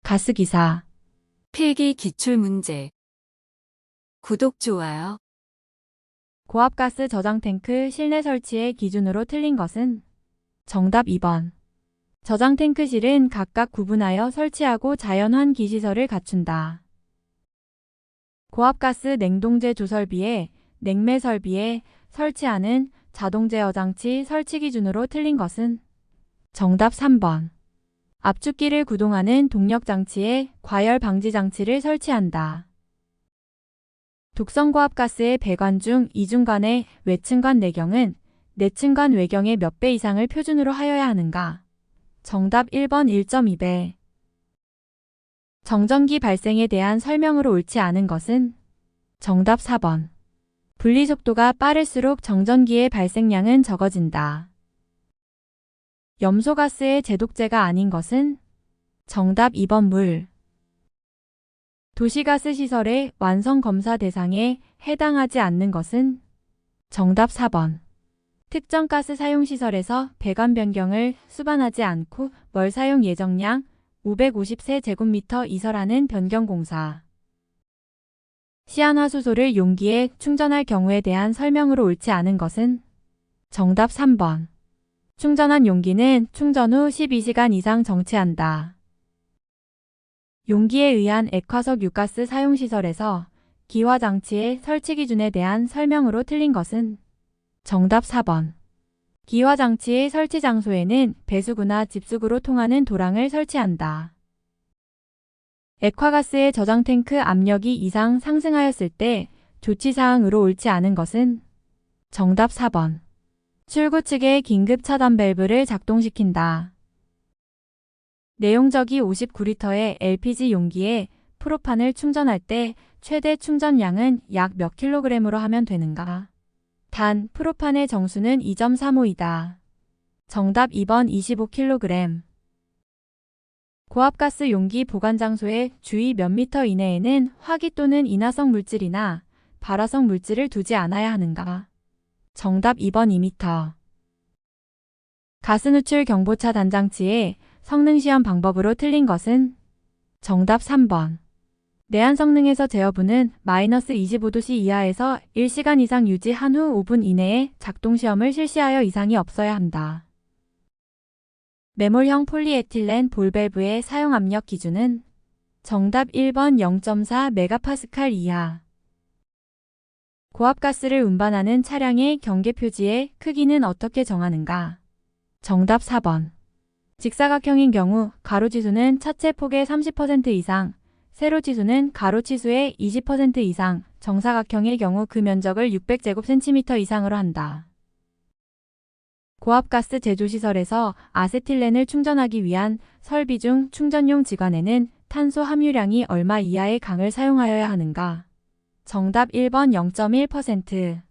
가스기사. 필기 기출문제. 구독, 좋아요. 고압가스 저장탱크 실내 설치의 기준으로 틀린 것은? 정답 2번. 저장탱크실은 각각 구분하여 설치하고 자연환 기시설을 갖춘다. 고압가스 냉동제 조설비에 냉매 설비에 설치하는 자동제어장치 설치 기준으로 틀린 것은? 정답 3번. 압축기를 구동하는 동력장치에 과열 방지 장치를 설치한다. 독성고압가스의 배관 중 이중관의 외층관 내경은 내층관 외경의 몇 배 이상을 표준으로 하여야 하는가? 정답 1번 1.2배. 정전기 발생에 대한 설명으로 옳지 않은 것은? 정답 4번. 분리속도가 빠를수록 정전기의 발생량은 적어진다. 염소가스의 제독제가 아닌 것은? 정답 2번 물. 도시가스 시설의 완성검사 대상에 해당하지 않는 것은? 정답 4번. 특정 가스 사용시설에서 배관 변경을 수반하지 않고 월 사용 예정량 550세제곱미터 이설하는 변경공사. 시안화수소를 용기에 충전할 경우에 대한 설명으로 옳지 않은 것은? 정답 3번. 충전한 용기는 충전 후 12시간 이상 정체한다. 용기에 의한 액화석 유가스 사용시설에서 기화장치의 설치 기준에 대한 설명으로 틀린 것은? 정답 4번. 기화장치의 설치 장소에는 배수구나 집수구로 통하는 도랑을 설치한다. 액화가스의 저장탱크 압력이 이상 상승하였을 때 조치사항으로 옳지 않은 것은? 정답 4번. 출구 측의 긴급 차단 밸브를 작동시킨다. 내용적이 59리터의 LPG 용기에 프로판을 충전할 때 최대 충전량은 약 몇 킬로그램으로 하면 되는가? 단, 프로판의 정수는 2.35이다. 정답 2번 25kg. 고압가스 용기 보관 장소의 주위 몇 미터 이내에는 화기 또는 인화성 물질이나 발화성 물질을 두지 않아야 하는가? 정답 2번 2m. 가스누출 경보차 단장치의 성능시험 방법으로 틀린 것은? 정답 3번. 내한 성능에서 제어부는 마이너스 25도씨 이하에서 1시간 이상 유지한 후 5분 이내에 작동시험을 실시하여 이상이 없어야 한다. 매몰형 폴리에틸렌 볼밸브의 사용 압력 기준은? 정답 1번 0.4 메가파스칼 이하. 고압가스를 운반하는 차량의 경계표지의 크기는 어떻게 정하는가? 정답 4번. 직사각형인 경우 가로지수는 차체 폭의 30% 이상, 세로지수는 가로치수의 20% 이상, 정사각형의 경우 그 면적을 600제곱cm 이상으로 한다. 고압가스 제조시설에서 아세틸렌을 충전하기 위한 설비 중 충전용 지관에는 탄소 함유량이 얼마 이하의 강을 사용하여야 하는가? 정답 1번 0.1%.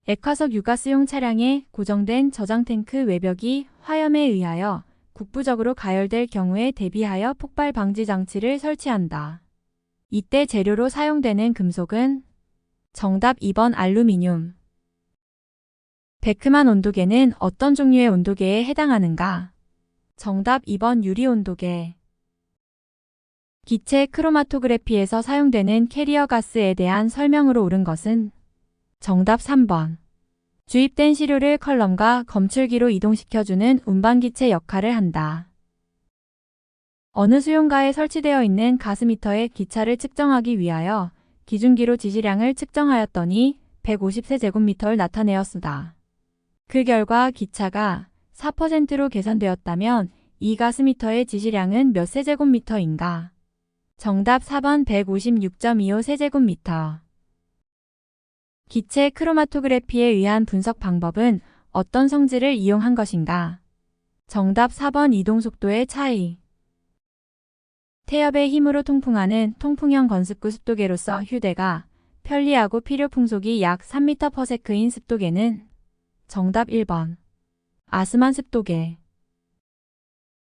액화석 유가스용 차량의 고정된 저장탱크 외벽이 화염에 의하여 국부적으로 가열될 경우에 대비하여 폭발 방지 장치를 설치한다. 이때 재료로 사용되는 금속은? 정답 2번 알루미늄. 베크만 온도계는 어떤 종류의 온도계에 해당하는가? 정답 2번 유리 온도계. 기체 크로마토그래피에서 사용되는 캐리어 가스에 대한 설명으로 옳은 것은? 정답 3번. 주입된 시료를 컬럼과 검출기로 이동시켜주는 운반기체 역할을 한다. 어느 수용가에 설치되어 있는 가스미터의 기차를 측정하기 위하여 기준기로 지시량을 측정하였더니 150세제곱미터를 나타내었으다. 그 결과 기차가 4%로 계산되었다면 이 가스미터의 지시량은 몇 세제곱미터인가? 정답 4번 156.25 세제곱미터. 기체 크로마토그래피에 의한 분석 방법은 어떤 성질을 이용한 것인가? 정답 4번 이동속도의 차이. 태엽의 힘으로 통풍하는 통풍형 건습구 습도계로서 휴대가 편리하고 필요 풍속이 약 3m/s인 습도계는? 정답 1번. 아스만 습도계.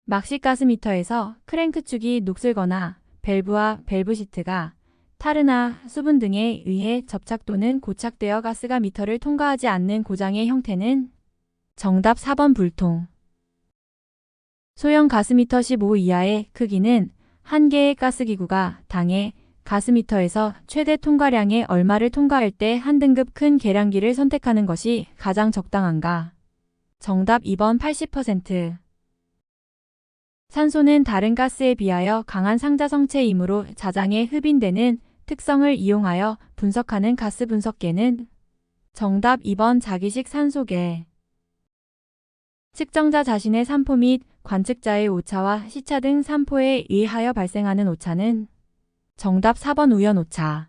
막시가스미터에서 크랭크축이 녹슬거나 밸브와 밸브 시트가 타르나 수분 등에 의해 접착 또는 고착되어 가스가 미터를 통과하지 않는 고장의 형태는? 정답 4번 불통. 소형 가스미터 15 이하의 크기는 한 개의 가스기구가 당해 가스미터에서 최대 통과량의 얼마를 통과할 때 한 등급 큰 계량기를 선택하는 것이 가장 적당한가? 정답 2번 80%. 산소는 다른 가스에 비하여 강한 상자성체이므로 자장에 흡인되는 특성을 이용하여 분석하는 가스 분석계는 정답 2번 자기식 산소계. 측정자 자신의 산포 및 관측자의 오차와 시차 등 산포에 의하여 발생하는 오차는 정답 4번 우연 오차.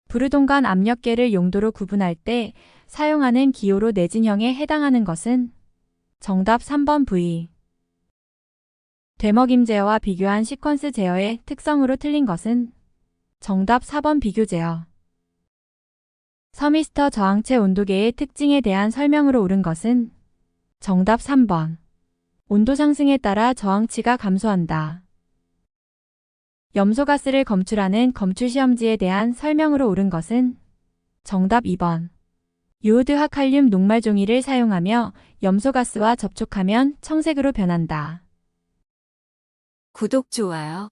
부르동간 압력계를 용도로 구분할 때 사용하는 기호로 내진형에 해당하는 것은 정답 3번 V. 되먹임 제어와 비교한 시퀀스 제어의 특성으로 틀린 것은 정답 4번 비교 제어. 서미스터 저항체 온도계의 특징에 대한 설명으로 옳은 것은 정답 3번. 온도 상승에 따라 저항치가 감소한다. 염소가스를 검출하는 검출시험지에 대한 설명으로 옳은 것은 정답 2번. 유오드화 칼륨 녹말 종이를 사용하며 염소가스와 접촉하면 청색으로 변한다. 구독, 좋아요.